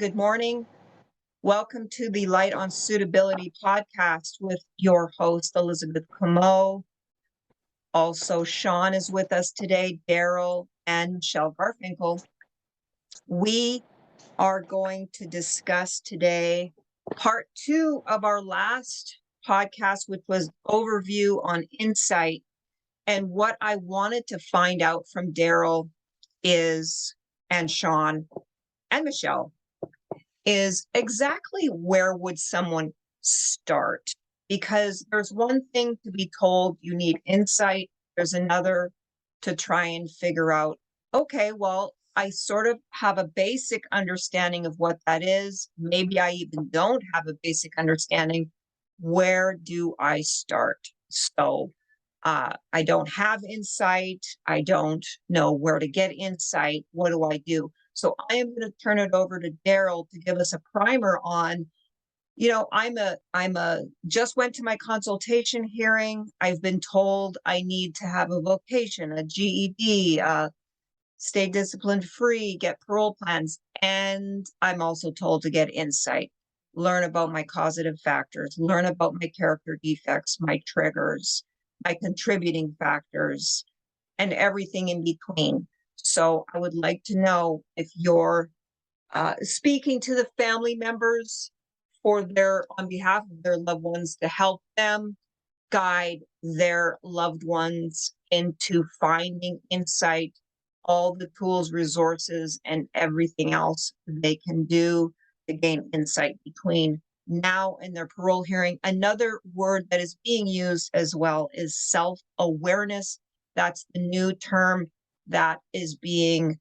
Good morning. Welcome to the Light on Suitability podcast with your host, Elizabeth Comeau. Also, Sean is with us today, Daryl and Michele Garfinkle. We are going to discuss today part 2 of our last podcast, which was overview on insight. And what I wanted to find out from Daryl and Sean and Michele is exactly where would someone start? Because there's one thing to be told you need insight. There's another to try and figure out, okay, well, I sort of have a basic understanding of what that is. Maybe I even don't have a basic understanding. Where do I start? So I don't have insight. I don't know where to get insight. What do I do? So I am going to turn it over to Daryl to give us a primer on, just went to my consultation hearing. I've been told I need to have a vocation, a GED, stay disciplined free, get parole plans. And I'm also told to get insight, learn about my causative factors, learn about my character defects, my triggers, my contributing factors, and everything in between. So I would like to know if you're speaking to the family members on behalf of their loved ones to help them guide their loved ones into finding insight, all the tools, resources, and everything else they can do to gain insight between now and their parole hearing. Another word that is being used as well is self-awareness. That's the new term that is being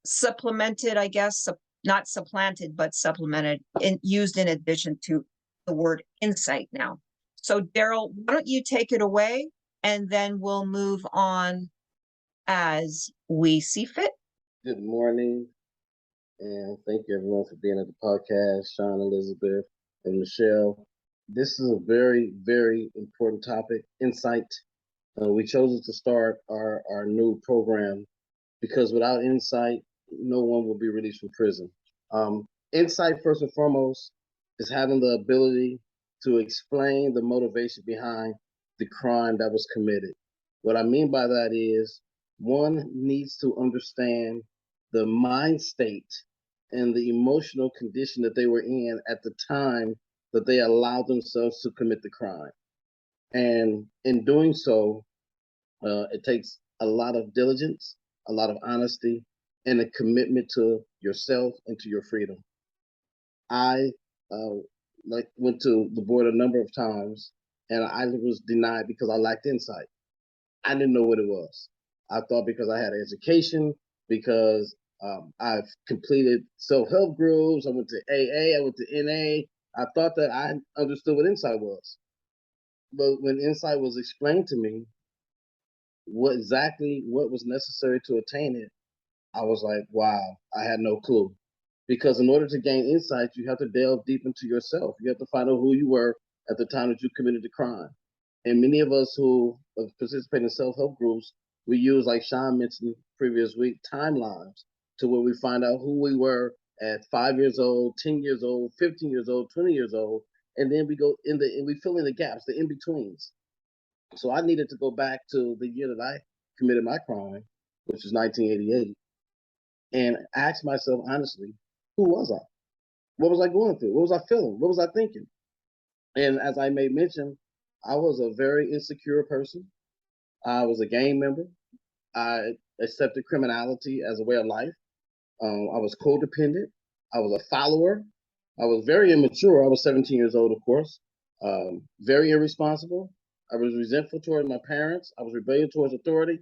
supplemented, I guess, not supplanted, but supplemented and used in addition to the word insight now. So Daryl, why don't you take it away and then we'll move on as we see fit. Good morning, and thank you everyone for being at the podcast, Sean, Elizabeth, and Michele. This is a very, very important topic, insight. We chose to start our new program because without insight, no one will be released from prison. Insight, first and foremost, is having the ability to explain the motivation behind the crime that was committed. What I mean by that is one needs to understand the mind state and the emotional condition that they were in at the time that they allowed themselves to commit the crime. And in doing so, it takes a lot of diligence, a lot of honesty, and a commitment to yourself and to your freedom. I went to the board a number of times, and I was denied because I lacked insight. I didn't know what it was. I thought because I had education, because I've completed self-help groups, I went to AA, I went to NA, I thought that I understood what insight was. But when insight was explained to me, what was necessary to attain it, I was like, wow, I had no clue. Because in order to gain insight, you have to delve deep into yourself. You have to find out who you were at the time that you committed the crime. And many of us who participate in self-help groups, we use, like Sean mentioned previous week, timelines to where we find out who we were at 5 years old, 10 years old, 15 years old, 20 years old, and then we go and we fill in the gaps, the in-betweens. So I needed to go back to the year that I committed my crime, which was 1988, and ask myself honestly, who was I? What was I going through? What was I feeling? What was I thinking? And as I may mention, I was a very insecure person. I was a gang member. I accepted criminality as a way of life. I was codependent. I was a follower. I was very immature. I was 17 years old, of course. Very irresponsible. I was resentful toward my parents. I was rebellious towards authority.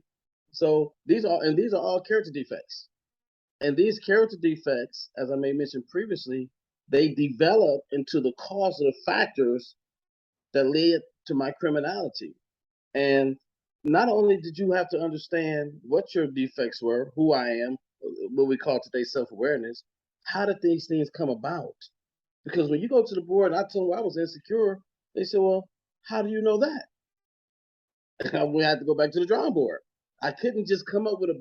So these are all character defects. And these character defects, as I may mention previously, they develop into the causative factors that led to my criminality. And not only did you have to understand what your defects were, who I am, what we call today self-awareness, how did these things come about? Because when you go to the board and I told them I was insecure, they said, well, how do you know that? We had to go back to the drawing board. I couldn't just come up with a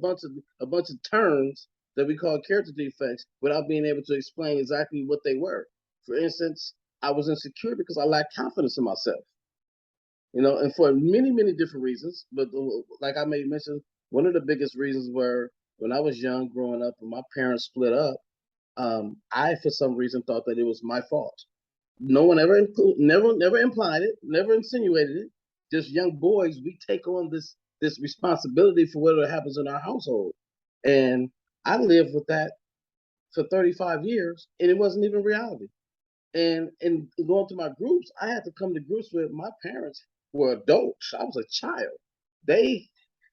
bunch of terms that we call character defects without being able to explain exactly what they were. For instance, I was insecure because I lacked confidence in myself, and for many, many different reasons. But like I made mention, one of the biggest reasons were when I was young, growing up, and my parents split up. I, for some reason, thought that it was my fault. No one ever, never implied it, never insinuated it. Just young boys, we take on this responsibility for whatever happens in our household, and I lived with that for 35 years, and it wasn't even reality. And going to my groups, I had to come to groups with my parents were adults. I was a child. They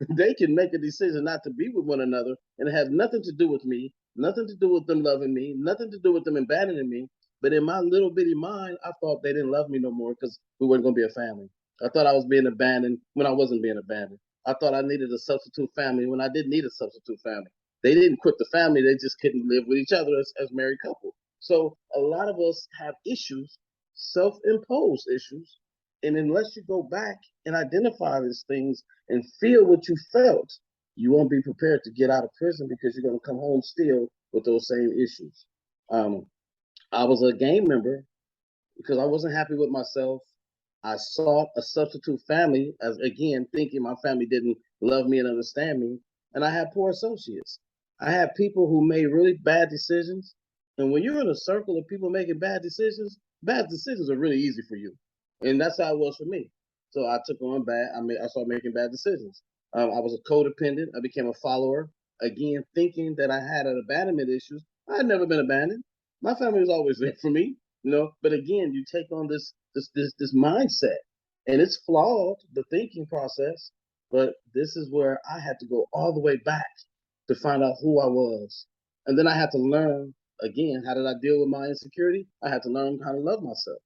they can make a decision not to be with one another, and it has nothing to do with me, nothing to do with them loving me, nothing to do with them abandoning me. But in my little bitty mind, I thought they didn't love me no more because we weren't going to be a family. I thought I was being abandoned when I wasn't being abandoned. I thought I needed a substitute family when I didn't need a substitute family. They didn't quit the family; they just couldn't live with each other as married couple. So a lot of us have issues, self-imposed issues, and unless you go back and identify these things and feel what you felt, you won't be prepared to get out of prison because you're going to come home still with those same issues. Um, I was a gang member because I wasn't happy with myself. I sought a substitute family, as again, thinking my family didn't love me and understand me. And I had poor associates. I had people who made really bad decisions. And when you're in a circle of people making bad decisions are really easy for you. And that's how it was for me. So I took on bad, I started making bad decisions. I was a codependent. I became a follower. Again, thinking that I had an abandonment issues. I had never been abandoned. My family was always there for me, but again, you take on this mindset, and it's flawed, the thinking process. But this is where I had to go all the way back to find out who I was, and then I had to learn again. How did I deal with my insecurity? I had to learn how to love myself.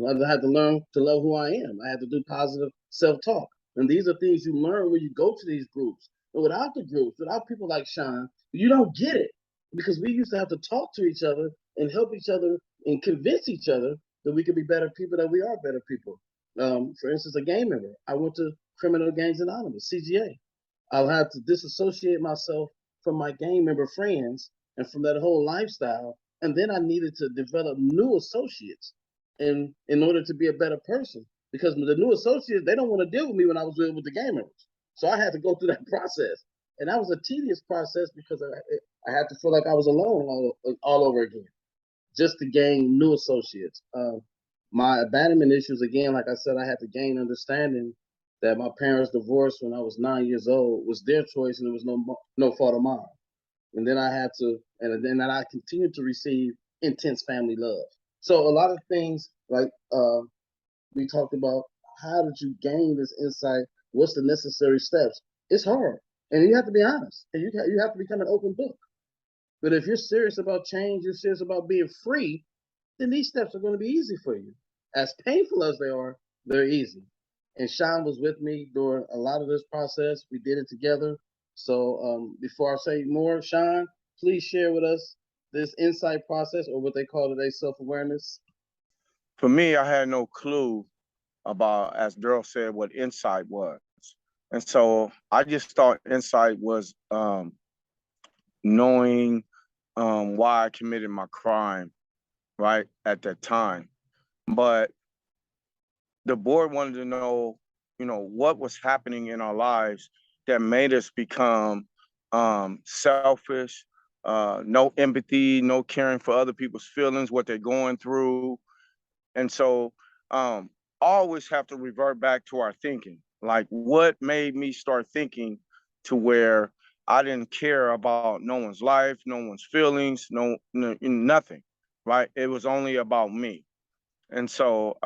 I had to learn to love who I am. I had to do positive self-talk, and these are things you learn when you go to these groups. And without the groups, without people like Sean, you don't get it, because we used to have to talk to each other and help each other and convince each other that we could be better people, that we are better people. For instance, a gang member. I went to Criminal Gangs Anonymous, CGA. I'll have to disassociate myself from my gang member friends and from that whole lifestyle. And then I needed to develop new associates in order to be a better person. Because the new associates, they don't want to deal with me when I was with the gang members. So I had to go through that process. And that was a tedious process because I had to feel like I was alone all over again, just to gain new associates. My abandonment issues, again, like I said, I had to gain understanding that my parents divorced when I was 9 years old was their choice, and it was no fault of mine. And then I had to, and then I continued to receive intense family love. So a lot of things like we talked about, how did you gain this insight? What's the necessary steps? It's hard, and you have to be honest, and you have to become an open book. But if you're serious about change, you're serious about being free, then these steps are going to be easy for you. As painful as they are, they're easy. And Sean was with me during a lot of this process. We did it together. So before I say more, Sean, please share with us this insight process, or what they call today self-awareness. For me, I had no clue about, as Daryl said, what insight was. And so I just thought insight was knowing why I committed my crime, right, at that time. But the board wanted to know, what was happening in our lives that made us become selfish, no empathy, no caring for other people's feelings, what they're going through. And so always have to revert back to our thinking. Like, what made me start thinking to where I didn't care about no one's life, no one's feelings, nothing, right? It was only about me. And so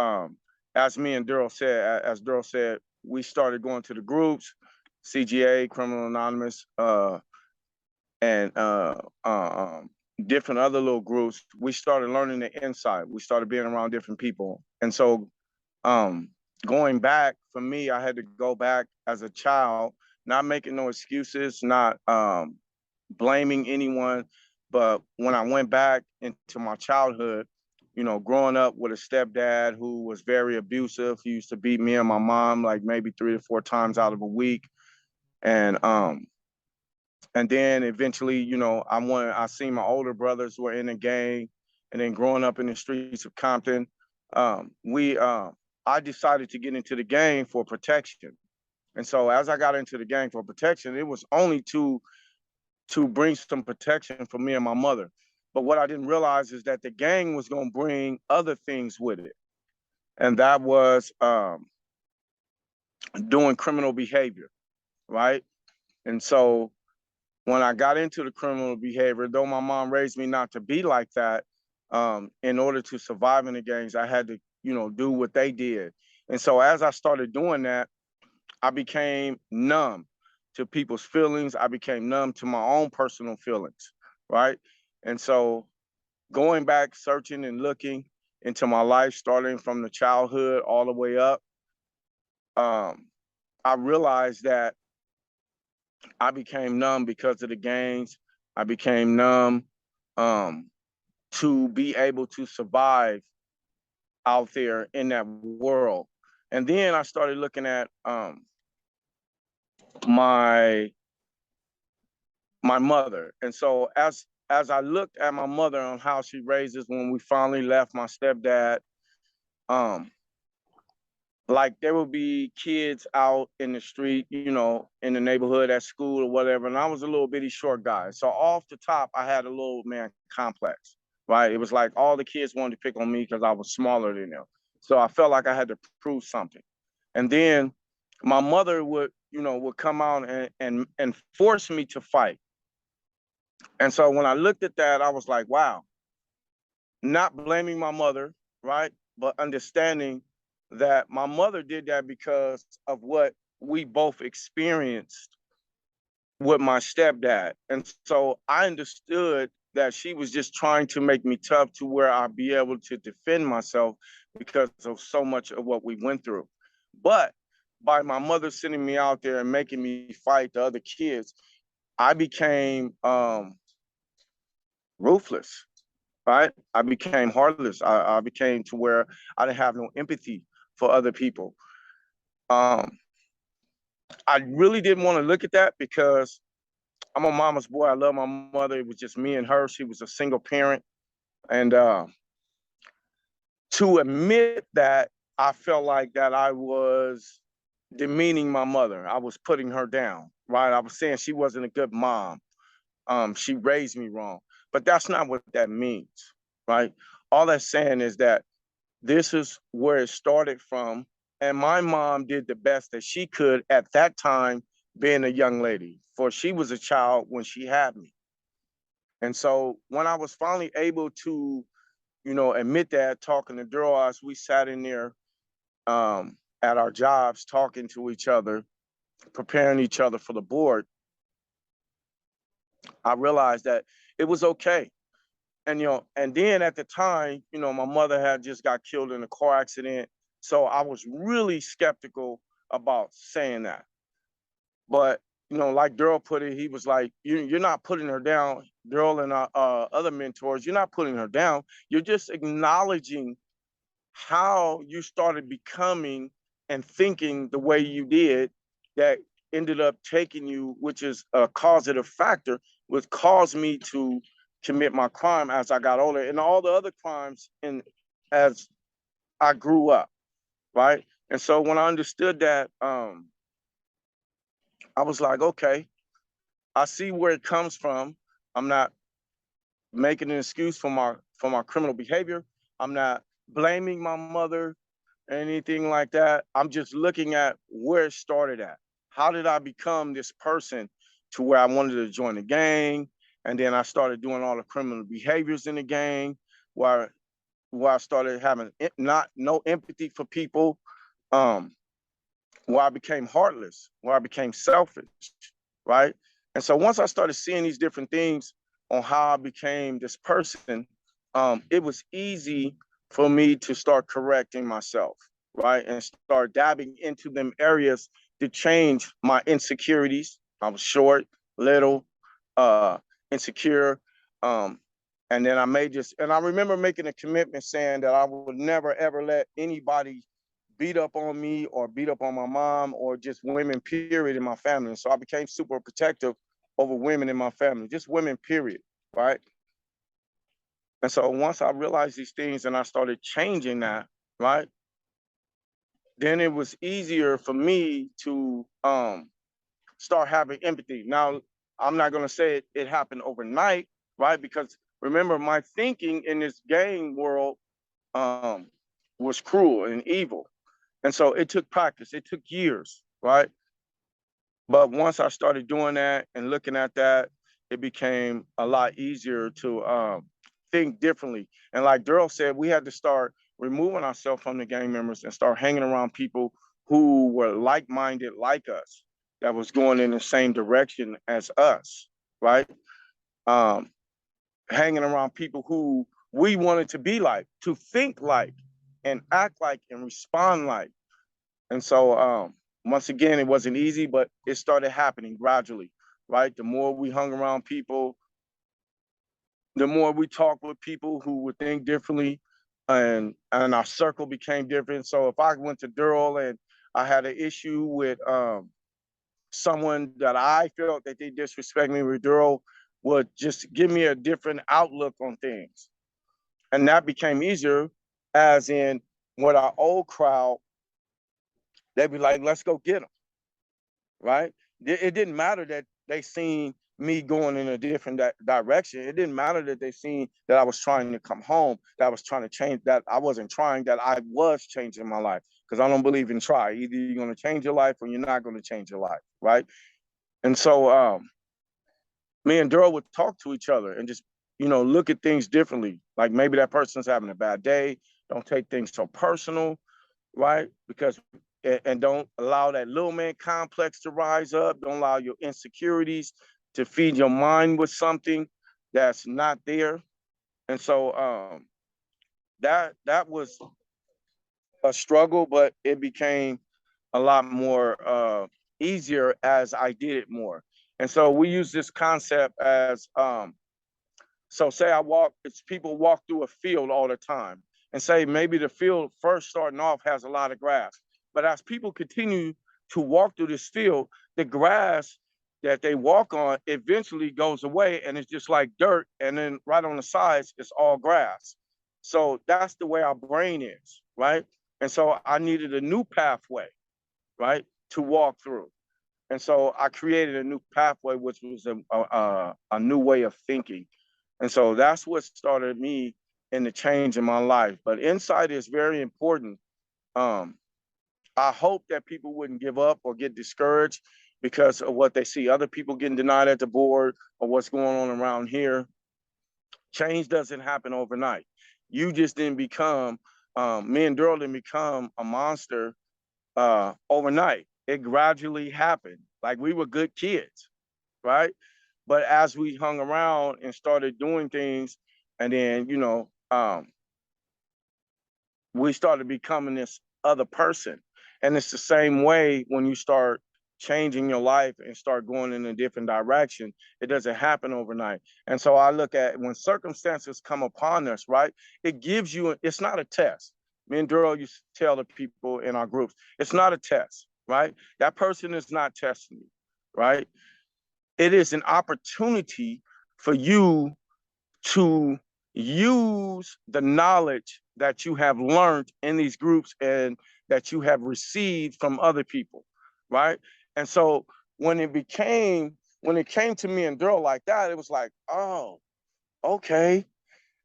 as Daryl said, we started going to the groups, CGA, Criminal Anonymous, and different other little groups. We started learning the inside. We started being around different people. And so going back, for me, I had to go back as a child, not making no excuses, not blaming anyone. But when I went back into my childhood, growing up with a stepdad who was very abusive. He used to beat me and my mom like maybe 3 to 4 times out of a week. And And then eventually, I seen my older brothers were in the gang, and then growing up in the streets of Compton, I decided to get into the gang for protection. And so as I got into the gang for protection, it was only to bring some protection for me and my mother. But what I didn't realize is that the gang was going to bring other things with it. And that was doing criminal behavior, right? And so when I got into the criminal behavior, though my mom raised me not to be like that, in order to survive in the gangs, I had to, do what they did. And so as I started doing that, I became numb to people's feelings. I became numb to my own personal feelings, right? And so going back, searching and looking into my life, starting from the childhood all the way up, I realized that I became numb because of the gangs. I became numb to be able to survive out there in that world. And then I started looking at my mother. And so as I looked at my mother on how she raised us when we finally left my stepdad, like there would be kids out in the street, in the neighborhood at school or whatever. And I was a little bitty short guy. So off the top, I had a little man complex, right? It was like all the kids wanted to pick on me because I was smaller than them. So I felt like I had to prove something. And then my mother would come out and force me to fight. And so when I looked at that, I was like, wow, not blaming my mother, right? But understanding that my mother did that because of what we both experienced with my stepdad. And so I understood that she was just trying to make me tough to where I'd be able to defend myself because of so much of what we went through. But by my mother sending me out there and making me fight the other kids, I became ruthless, right? I became heartless. I became to where I didn't have no empathy for other people. I really didn't want to look at that because I'm a mama's boy. I love my mother. It was just me and her. She was a single parent. And to admit that, I felt like that I was demeaning my mother. I was putting her down, right? I was saying she wasn't a good mom. She raised me wrong. But that's not what that means, right? All that's saying is that this is where it started from. And my mom did the best that she could at that time, being a young lady, for she was a child when she had me. And so when I was finally able to, admit that, talking to Daryl, as we sat in there at our jobs, talking to each other, preparing each other for the board, I realized that it was okay. And then at the time, my mother had just got killed in a car accident. So I was really skeptical about saying that. But, like Daryl put it, he was like, you're not putting her down. Daryl and other mentors, you're not putting her down. You're just acknowledging how you started becoming and thinking the way you did that ended up taking you, which is a causative factor, which caused me to commit my crime as I got older and all the other crimes as I grew up, right? And so when I understood that, I was like, okay, I see where it comes from. I'm not making an excuse for my criminal behavior. I'm not blaming my mother or anything like that. I'm just looking at where it started at. How did I become this person to where I wanted to join the gang? And then I started doing all the criminal behaviors in the gang, where I started having no empathy for people, where I became heartless, where I became selfish, right? And so once I started seeing these different things on how I became this person, it was easy for me to start correcting myself, right? And start dabbing into them areas to change my insecurities. I was short, little, insecure. And then and I remember making a commitment saying that I would never, ever let anybody beat up on me or beat up on my mom or just women, period, in my family. And so I became super protective over women in my family, just women, period, right? And so once I realized these things and I started changing that, right, then it was easier for me to start having empathy. Now, I'm not going to say it happened overnight, right? Because remember, my thinking in this game world um, was cruel and evil. And so it took practice. It took years, right? But once I started doing that and looking at that, it became a lot easier to think differently. And like Daryl said, we had to start removing ourselves from the gang members and start hanging around people who were like-minded like us, that was going in the same direction as us, right? Um, Hanging around people who we wanted to be like, to think like, and act like, and respond like. And so once again, it wasn't easy, but it started happening gradually, right? The more we hung around people, the more we talked with people who would think differently, and our circle became different. So if I went to Durrell and I had an issue with someone that I felt that they disrespect me, with Durrell would just give me a different outlook on things. And that became easier, as in with our old crowd, they'd be like, let's go get them, right? It didn't matter that they seen me going in a different direction. It didn't matter that they seen that I was trying to come home, that I was trying to change, that I wasn't trying, that I was changing my life. Because I don't believe in try. Either you're going to change your life or you're not going to change your life, right? And so me and Daryl would talk to each other and just, look at things differently. Like maybe that person's having a bad day. Don't take things so personal, right? Because and don't allow that little man complex to rise up. Don't allow your insecurities to feed your mind with something that's not there. And so that was a struggle, but it became a lot more easier as I did it more. And so we use this concept as so say it's people walk through a field all the time, and say maybe the field first starting off has a lot of grass. But as people continue to walk through this field, the grass that they walk on eventually goes away and it's just like dirt. And then right on the sides, it's all grass. So that's the way our brain is, right? And so I needed a new pathway, right, to walk through. And so I created a new pathway, which was a new way of thinking. And so that's what started me in the change in my life. But insight is very important. Um, I hope that people wouldn't give up or get discouraged because of what they see other people getting denied at the board or what's going on around here. Change doesn't happen overnight. You just didn't become, me and Daryl didn't become a monster overnight. It gradually happened. Like we were good kids, right? But as we hung around and started doing things, and then, we started becoming this other person. And it's the same way when you start changing your life and start going in a different direction. It doesn't happen overnight. And so I look at when circumstances come upon us, right? It gives you, it's not a test. Me and Daryl used to tell the people in our groups, it's not a test, right? That person is not testing you, right? It is an opportunity for you to use the knowledge that you have learned in these groups and that you have received from other people, right? And so when it came to me and Daryl like that, it was like, oh, okay.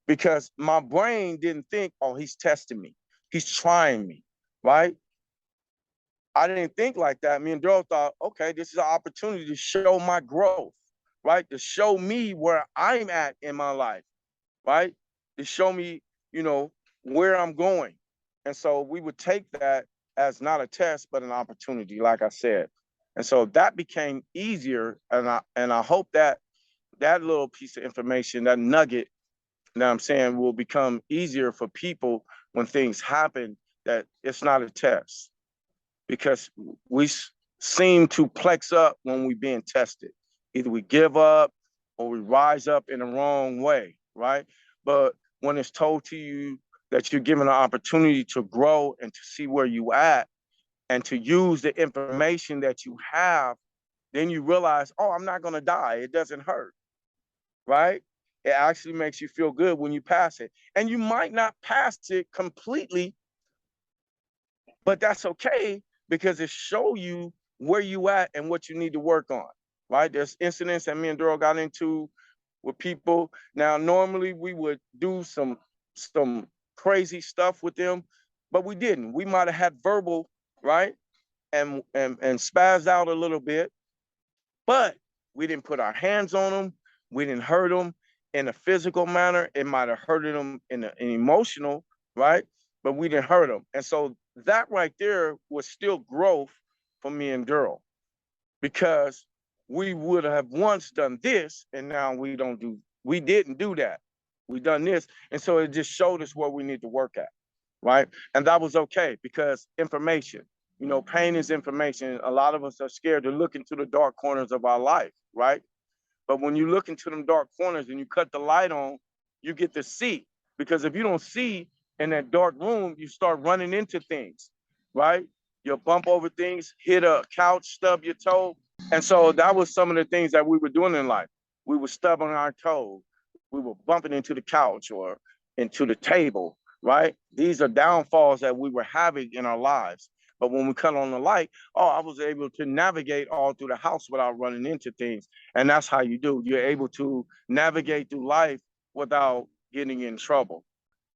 Because my brain didn't think, oh, he's testing me. He's trying me, right? I didn't think like that. Me and Daryl thought, okay, this is an opportunity to show my growth, right? To show me where I'm at in my life, right? To show me, where I'm going. And so we would take that as not a test, but an opportunity, like I said. And so that became easier. And I hope that that little piece of information, that nugget, that I'm saying, will become easier for people when things happen, that it's not a test. Because we seem to plex up when we're being tested. Either we give up or we rise up in the wrong way, right? But when it's told to you that you're given an opportunity to grow and to see where you at and to use the information that you have, then you realize, oh, I'm not going to die. It doesn't hurt, right? It actually makes you feel good when you pass it. And you might not pass it completely, but that's okay because it shows you where you at and what you need to work on, right? There's incidents that me and Daryl got into with people. Now, normally we would do some crazy stuff with them, but we didn't. We might have had verbal, right? And spazzed out a little bit, but we didn't put our hands on them. We didn't hurt them in a physical manner. It might have hurted them in an emotional, right? But we didn't hurt them. And so that right there was still growth for me and Daryl, because we would have once done this and now we didn't do that. We done this. And so it just showed us where we need to work at, right? And that was okay because information, pain is information. A lot of us are scared to look into the dark corners of our life, right? But when you look into them dark corners and you cut the light on, you get to see. Because if you don't see in that dark room, you start running into things, right? You'll bump over things, hit a couch, stub your toe. And so that was some of the things that we were doing in life. We were stubbing our toe. We were bumping into the couch or into the table, right? These are downfalls that we were having in our lives. But when we cut on the light, I was able to navigate all through the house without running into things. And that's how you do. You're able to navigate through life without getting in trouble.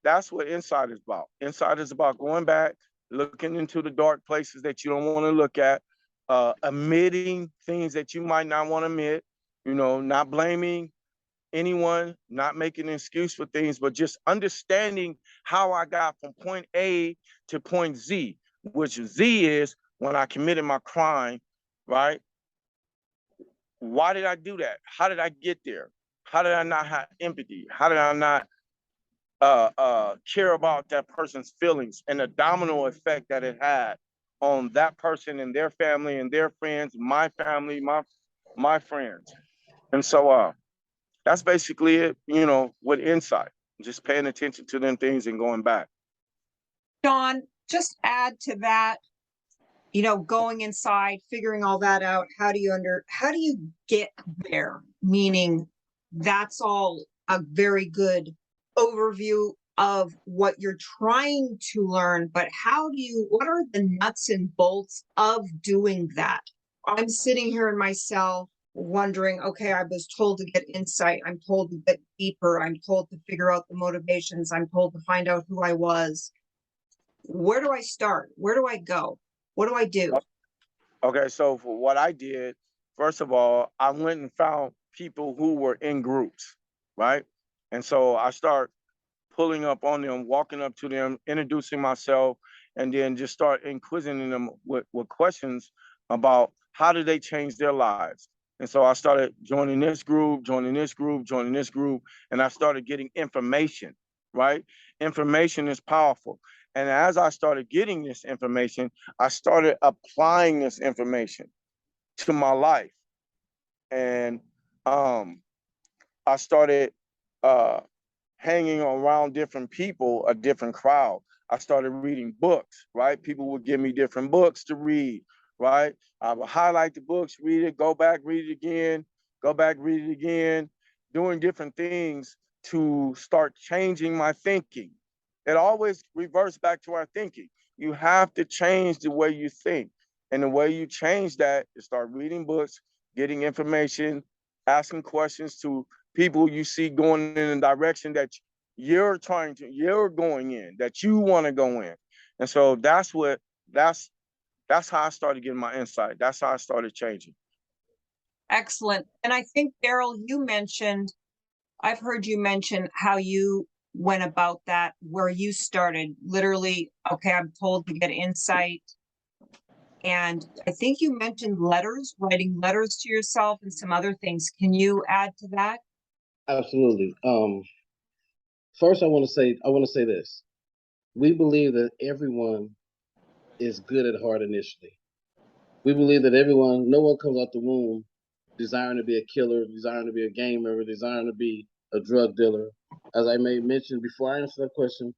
That's what Insight is about. Insight is about going back, looking into the dark places that you don't want to look at, admitting things that you might not want to admit, not blaming anyone, not making an excuse for things, but just understanding how I got from point A to point Z, which Z is when I committed my crime, right? Why did I do that? How did I get there? How did I not have empathy? How did I not care about that person's feelings and the domino effect that it had on that person and their family and their friends, my family, my friends. And so that's basically it, with Insight, just paying attention to them things and going back. Don, just add to that, going inside, figuring all that out. How do you get there? Meaning that's all a very good overview of what you're trying to learn, but what are the nuts and bolts of doing that? I'm sitting here in myself wondering, okay, I was told to get insight. I'm told to get deeper. I'm told to figure out the motivations. I'm told to find out who I was. Where do I start? Where do I go? What do I do? Okay, so for what I did, first of all, I went and found people who were in groups, right? And so I start pulling up on them, walking up to them, introducing myself, and then just start inquisiting them with questions about how did they change their lives. And so I started joining this group, joining this group, joining this group, and I started getting information, right? Information is powerful. And as I started getting this information, I started applying this information to my life. And I started hanging around different people, a different crowd. I started reading books, right? People would give me different books to read, right? I would highlight the books, read it, go back, read it again, go back, read it again, doing different things to start changing my thinking. It always reverts back to our thinking. You have to change the way you think. And the way you change that is start reading books, getting information, asking questions to people you see going in a direction that you're going in, that you want to go in. And so that's how I started getting my insight. That's how I started changing. Excellent. And I think, Daryl, I've heard you mention how you went about that, where you started literally, okay, I'm told to get insight. And I think you mentioned writing letters to yourself and some other things. Can you add to that? Absolutely. First, I want to say this. We believe that everyone is good at heart initially. We believe that no one comes out the womb desiring to be a killer, desiring to be a gang member, desiring to be a drug dealer. As I may mention before I answer that question,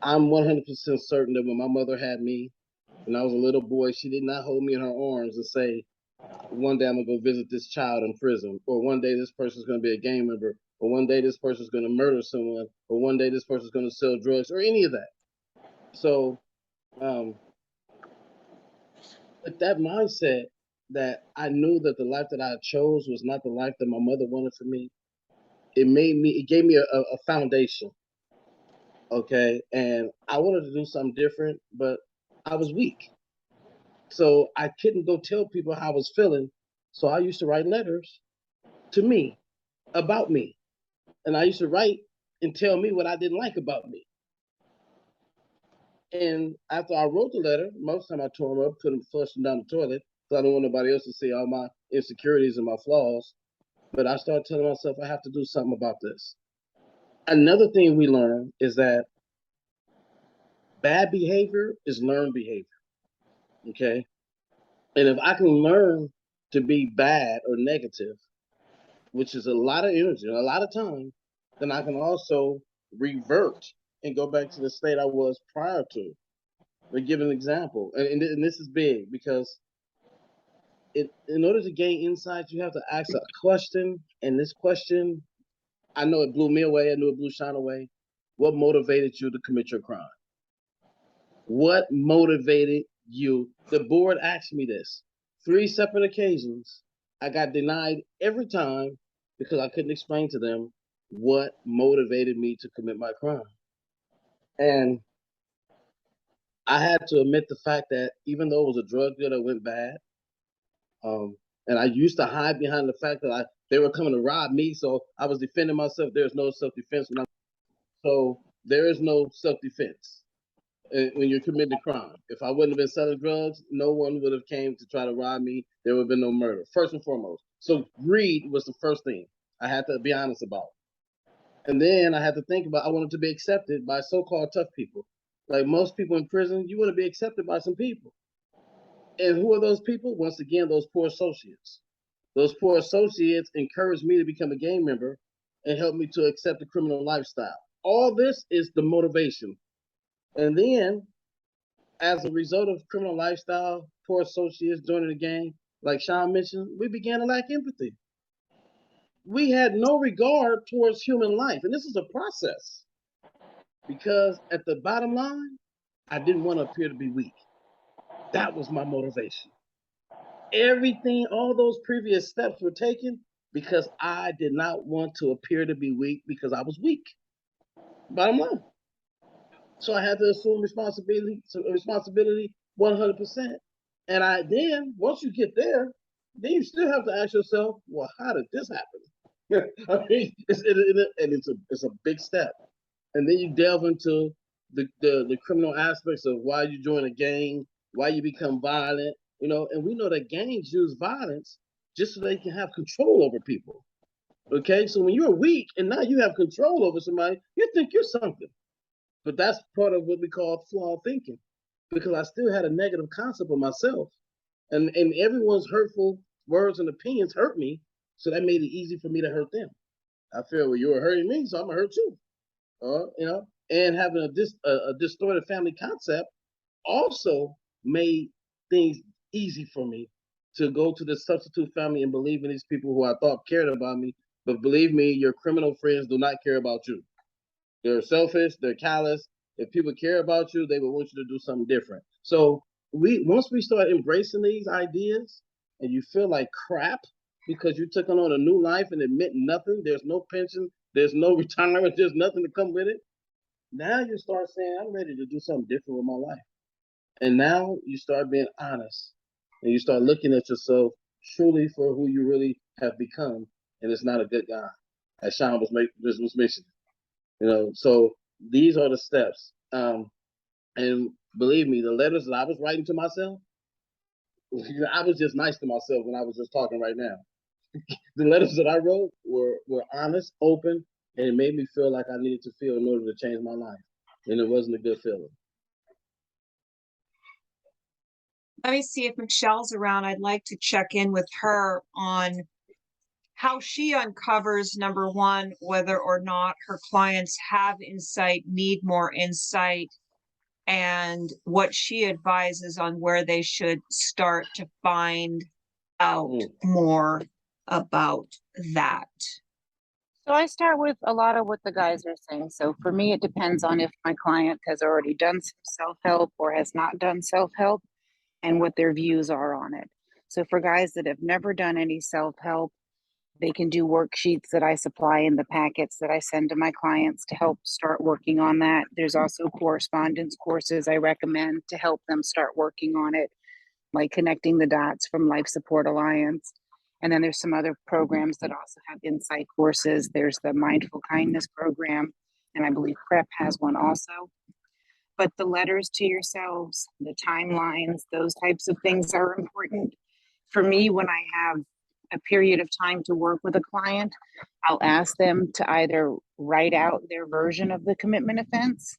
I'm 100% certain that when my mother had me, when I was a little boy, she did not hold me in her arms and say, one day I'm gonna go visit this child in prison, or one day this person's gonna be a gang member, or one day this person's gonna murder someone, or one day this person's gonna sell drugs, or any of that. So, with that mindset, that I knew that the life that I chose was not the life that my mother wanted for me. It gave me a foundation. Okay. And I wanted to do something different, but I was weak. So I couldn't go tell people how I was feeling. So I used to write letters to me about me. And I used to write and tell me what I didn't like about me. And after I wrote the letter, most of the time I tore them up, put them, flushed them down the toilet, because I don't want nobody else to see all my insecurities and my flaws. But I started telling myself I have to do something about this. Another thing we learn is that bad behavior is learned behavior. Okay. And if I can learn to be bad or negative, which is a lot of energy, a lot of time, then I can also revert and go back to the state I was prior to. But give an example, and this is big because in order to gain insight, you have to ask a question. And this question, I know it blew me away. I knew it blew Sean away. What motivated you to commit your crime? What motivated you? The board asked me this 3 separate occasions. I got denied every time because I couldn't explain to them what motivated me to commit my crime. And I had to admit the fact that even though it was a drug deal that went bad, and I used to hide behind the fact that they were coming to rob me, so I was defending myself. There's no self-defense. So there is no self-defense when you're committing a crime. If I wouldn't have been selling drugs, no one would have came to try to rob me. There would have been no murder, first and foremost. So greed was the first thing I had to be honest about. And then I had to think about, I wanted to be accepted by so-called tough people. Like most people in prison, you want to be accepted by some people. And who are those people? Once again, those poor associates. Those poor associates encouraged me to become a gang member and helped me to accept the criminal lifestyle. All this is the motivation. And then, as a result of criminal lifestyle, poor associates joining the gang, like Sean mentioned, we began to lack empathy. We had no regard towards human life. And this is a process because at the bottom line, I didn't want to appear to be weak. That was my motivation. Everything, all those previous steps were taken because I did not want to appear to be weak because I was weak. Bottom line. So I had to assume responsibility 100%. And once you get there, then you still have to ask yourself, well, how did this happen? I mean, it's a big step. And then you delve into the criminal aspects of why you join a gang, why you become violent, and we know that gangs use violence just so they can have control over people. Okay, so when you're weak and now you have control over somebody, you think you're something. But that's part of what we call flawed thinking, because I still had a negative concept of myself. And everyone's hurtful words and opinions hurt me, so that made it easy for me to hurt them. I feel, well, you were hurting me, so I'm gonna hurt you. And having a distorted family concept also made things easy for me to go to the substitute family and believe in these people who I thought cared about me. But believe me, your criminal friends do not care about you. They're selfish, they're callous. If people care about you, they will want you to do something different. So once we start embracing these ideas and you feel like crap because you took on a new life and it meant nothing, there's no pension, there's no retirement, there's nothing to come with it. Now you start saying, I'm ready to do something different with my life. And now you start being honest and you start looking at yourself truly for who you really have become. And it's not a good guy, as Sean was mentioning. So these are the steps. And believe me, the letters that I was writing to myself, I was just nice to myself when I was just talking right now. The letters that I wrote were honest, open, and it made me feel like I needed to feel in order to change my life. And it wasn't a good feeling. Let me see if Michelle's around. I'd like to check in with her on how she uncovers, number one, whether or not her clients have insight, need more insight, and what she advises on where they should start to find out more about that. So I start with a lot of what the guys are saying. So for me, it depends on if my client has already done some self-help or has not done self-help and what their views are on it. So for guys that have never done any self-help, they can do worksheets that I supply in the packets that I send to my clients to help start working on that. There's also correspondence courses I recommend to help them start working on it, like Connecting the Dots from Life Support Alliance. And then there's some other programs that also have insight courses. There's the Mindful Kindness program, and I believe PrEP has one also. But the letters to yourselves, the timelines, those types of things are important. For me, when I have a period of time to work with a client, I'll ask them to either write out their version of the commitment offense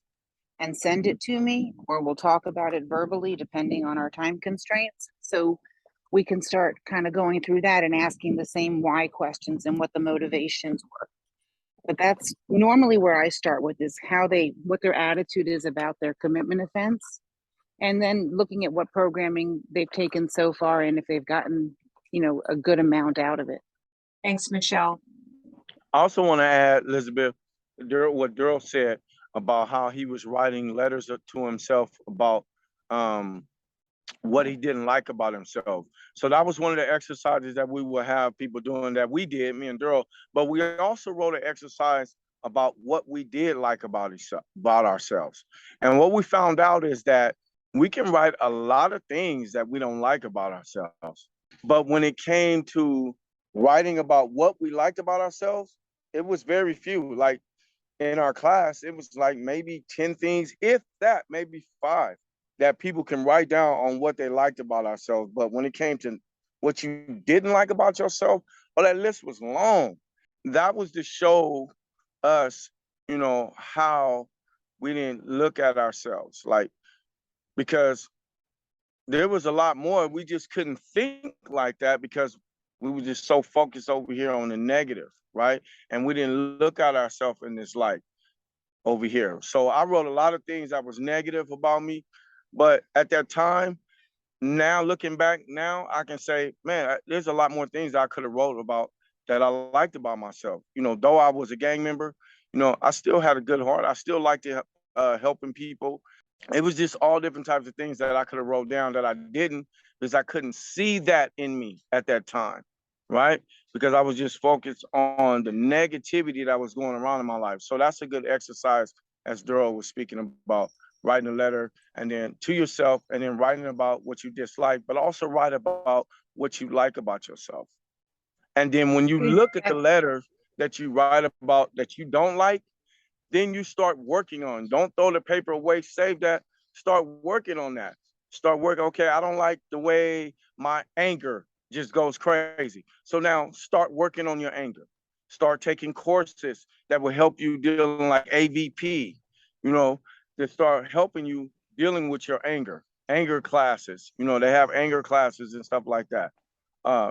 and send it to me, or we'll talk about it verbally depending on our time constraints. So we can start kind of going through that and asking the same why questions and what the motivations were. But that's normally where I start with, is what their attitude is about their commitment offense. And then looking at what programming they've taken so far and if they've gotten, a good amount out of it. Thanks, Michele. I also want to add, Elizabeth, what Daryl said about how he was writing letters to himself about what he didn't like about himself. So that was one of the exercises that we would have people doing, that we did, me and Daryl. But we also wrote an exercise about what we did like about ourselves. And what we found out is that we can write a lot of things that we don't like about ourselves. But when it came to writing about what we liked about ourselves, it was very few. Like in our class, it was like maybe 10 things, if that, maybe 5, that people can write down on what they liked about ourselves. But when it came to what you didn't like about yourself, well, that list was long. That was to show us, how we didn't look at ourselves. Like, because there was a lot more. We just couldn't think like that because we were just so focused over here on the negative, right? And we didn't look at ourselves in this light over here. So I wrote a lot of things that was negative about me. But at that time, now looking back now, I can say, man, there's a lot more things I could have wrote about that I liked about myself. Though I was a gang member, I still had a good heart. I still liked to helping people. It was just all different types of things that I could have wrote down that I didn't, because I couldn't see that in me at that time, right? Because I was just focused on the negativity that was going around in my life. So that's a good exercise, as Daryl was speaking about, writing a letter and then to yourself, and then writing about what you dislike, but also write about what you like about yourself. And then when you look at the letters that you write about that you don't like, then you start working on. Don't throw the paper away, save that, start working on that. Start working, okay, I don't like the way my anger just goes crazy. So now start working on your anger. Start taking courses that will help you dealing like AVP, to start helping you dealing with your anger classes. They have anger classes and stuff like that.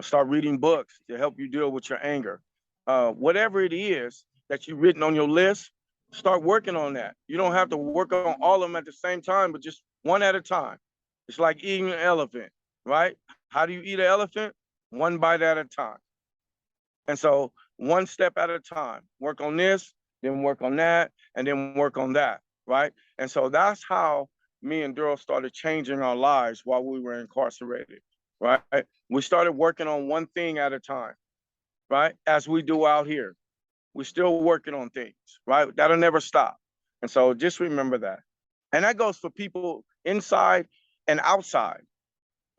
Start reading books to help you deal with your anger. Whatever it is that you've written on your list, start working on that. You don't have to work on all of them at the same time, but just one at a time. It's like eating an elephant, right? How do you eat an elephant? One bite at a time. And so one step at a time, work on this, then work on that, and then work on that, right? And so that's how me and Daryl started changing our lives while we were incarcerated, right? We started working on one thing at a time, right? As we do out here. We're still working on things, right? That'll never stop. And so just remember that. And that goes for people inside and outside.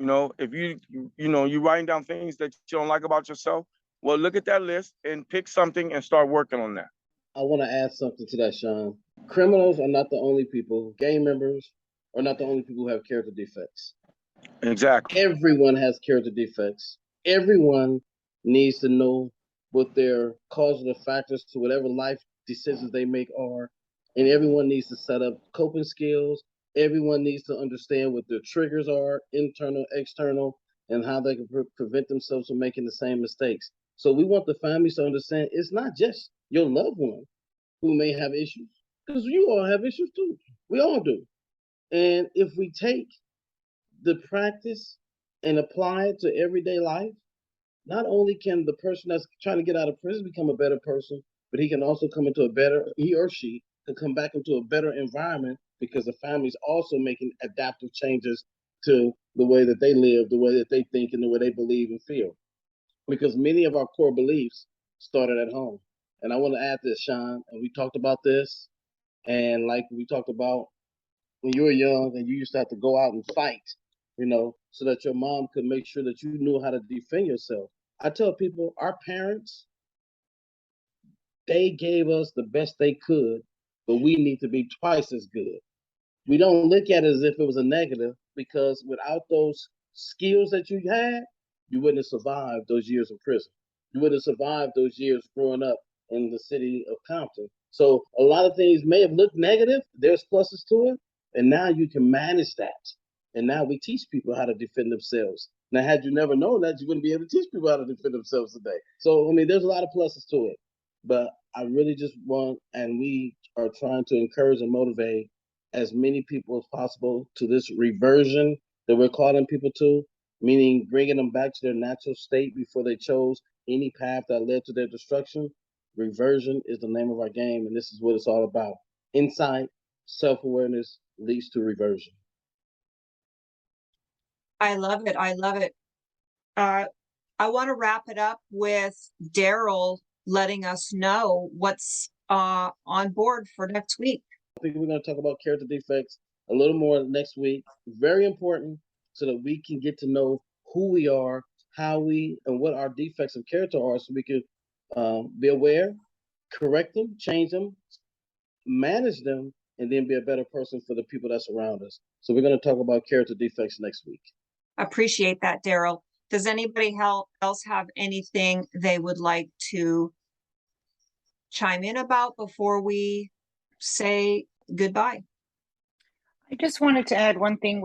If you're writing down things that you don't like about yourself, well, look at that list and pick something and start working on that. I want to add something to that, Sean. Criminals are not the only people. Gang members are not the only people who have character defects. Exactly. Everyone has character defects. Everyone needs to know what their causative factors to whatever life decisions they make are. And everyone needs to set up coping skills. Everyone needs to understand what their triggers are, internal, external, and how they can prevent themselves from making the same mistakes. So we want the families to understand it's not just your loved one who may have issues, because you all have issues too. We all do. And if we take the practice and apply it to everyday life, not only can the person that's trying to get out of prison become a better person, but he can also come into a better, he or she can come back into a better environment because the family's also making adaptive changes to the way that they live, the way that they think, and the way they believe and feel. Because many of our core beliefs started at home. And I want to add this, Sean, and we talked about this, and like we talked about when you were young and you used to have to go out and fight, so that your mom could make sure that you knew how to defend yourself. I tell people, our parents, they gave us the best they could, but we need to be twice as good. We don't look at it as if it was a negative, because without those skills that you had, you wouldn't have survived those years in prison. You wouldn't have survived those years growing up in the city of Compton. So a lot of things may have looked negative. There's pluses to it. And now you can manage that. And now we teach people how to defend themselves. Now, had you never known that, you wouldn't be able to teach people how to defend themselves today. So, I mean, there's a lot of pluses to it. But I really just want, and we are trying to encourage and motivate as many people as possible to this reversion that we're calling people to, meaning bringing them back to their natural state before they chose any path that led to their destruction. Reversion is the name of our game, and this is what it's all about. Insight, self-awareness leads to reversion. I love it. I love it. I want to wrap it up with Daryl letting us know what's on board for next week. I think we're going to talk about character defects a little more next week. Very important, so that we can get to know who we are, how we, and what our defects of character are, so we can be aware, correct them, change them, manage them, and then be a better person for the people that's around us. So we're going to talk about character defects next week. Appreciate that, Daryl. Does anybody else have anything they would like to chime in about before we say goodbye? I just wanted to add one thing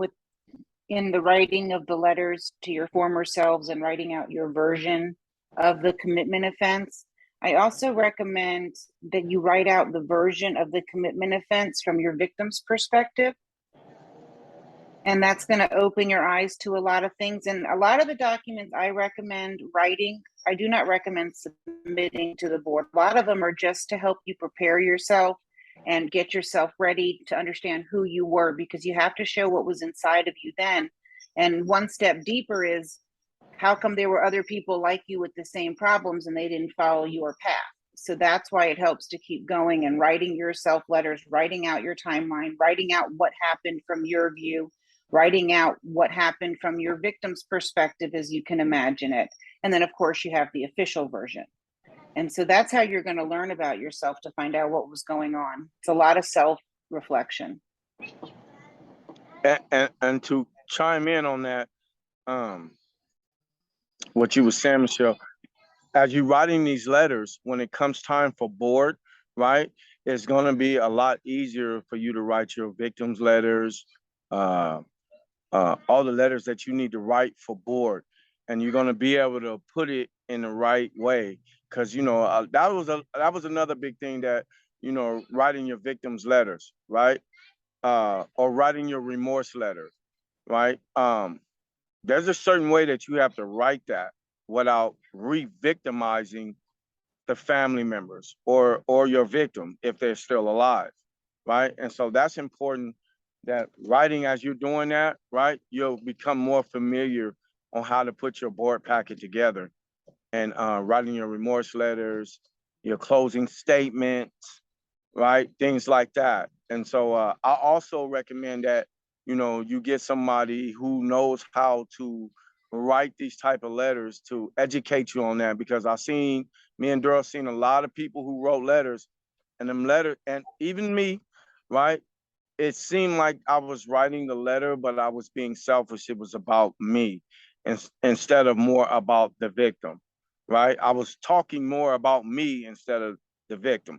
in the writing of the letters to your former selves and writing out your version of the commitment offense. I also recommend that you write out the version of the commitment offense from your victim's perspective. And that's going to open your eyes to a lot of things. And a lot of the documents I recommend writing, I do not recommend submitting to the board. A lot of them are just to help you prepare yourself and get yourself ready to understand who you were, because you have to show what was inside of you then. And one step deeper is, how come there were other people like you with the same problems and they didn't follow your path? So that's why it helps to keep going and writing yourself letters, writing out your timeline, writing out what happened from your view, writing out what happened from your victim's perspective as you can imagine it. And then, of course, you have the official version. And so that's how you're going to learn about yourself, to find out what was going on. It's a lot of self-reflection. And to chime in on that, what you were saying, Michele, as you're writing these letters, when it comes time for board, right, it's going to be a lot easier for you to write your victims' letters, all the letters that you need to write for board, and you're going to be able to put it in the right way. Because that was another big thing, that writing your victims' letters, right, or writing your remorse letters, right. There's a certain way that you have to write that without re-victimizing the family members or your victim if they're still alive, right? And so that's important, that writing, as you're doing that, right, you'll become more familiar on how to put your board packet together, and writing your remorse letters, your closing statements, right, things like that. And so I also recommend that you get somebody who knows how to write these type of letters to educate you on that, because me and Daryl seen a lot of people who wrote letters, and them letters, and even me, right, it seemed like I was writing the letter, but I was being selfish. It was about me, instead of more about the victim, right? I was talking more about me instead of the victim.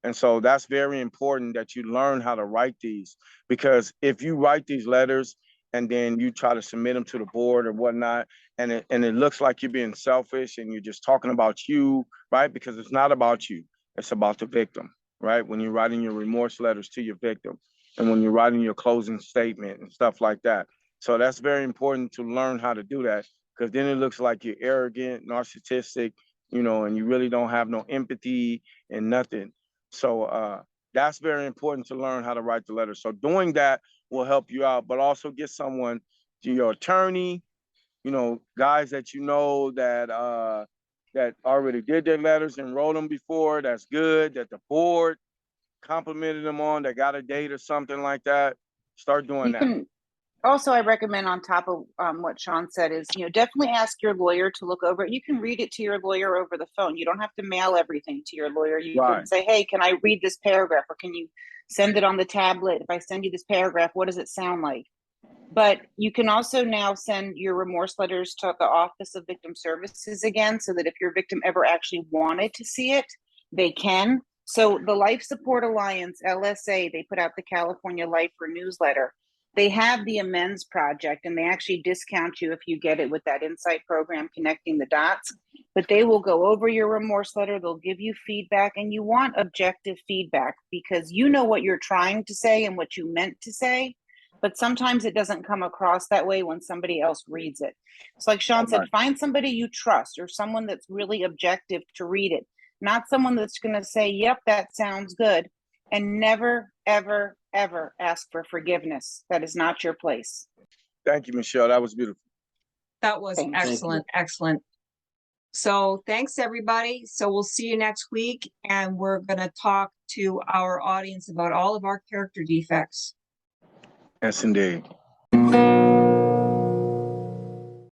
And so that's very important, that you learn how to write these, because if you write these letters and then you try to submit them to the board or whatnot, and it looks like you're being selfish and you're just talking about you, right? Because it's not about you, it's about the victim, right? When you're writing your remorse letters to your victim, and when you're writing your closing statement and stuff like that. So that's very important to learn how to do that, because then it looks like you're arrogant, narcissistic, you know, and you really don't have no empathy and nothing. So that's very important to learn how to write the letter. So doing that will help you out, but also get someone, to your attorney, you know, guys that you know that already did their letters and wrote them before. That's good. That the board complimented them on. That got a date or something like that. Start doing You that. can also, I recommend on top of what Sean said is, definitely ask your lawyer to look over it. You can read it to your lawyer over the phone. You don't have to mail everything to your lawyer. You Right. can say, hey, can I read this paragraph, or can you send it on the tablet? If I send you this paragraph, what does it sound like? But you can also now send your remorse letters to the Office of Victim Services again, so that if your victim ever actually wanted to see it, they can. So the Life Support Alliance, LSA, they put out the California Lifer newsletter. They have the Amends Project, and they actually discount you if you get it with that Insight program, Connecting the Dots. But they will go over your remorse letter. They'll give you feedback, and you want objective feedback, because you know what you're trying to say and what you meant to say. But sometimes it doesn't come across that way when somebody else reads it. So like Sean said, find somebody you trust, or someone that's really objective to read it, not someone that's going to say, yep, that sounds good. And never, ever, ever ask for forgiveness. That is not your place. Thank you, Michele. That was beautiful. That was Thanks. excellent, excellent. So thanks, everybody. So we'll see you next week, and we're going to talk to our audience about all of our character defects. Yes, indeed.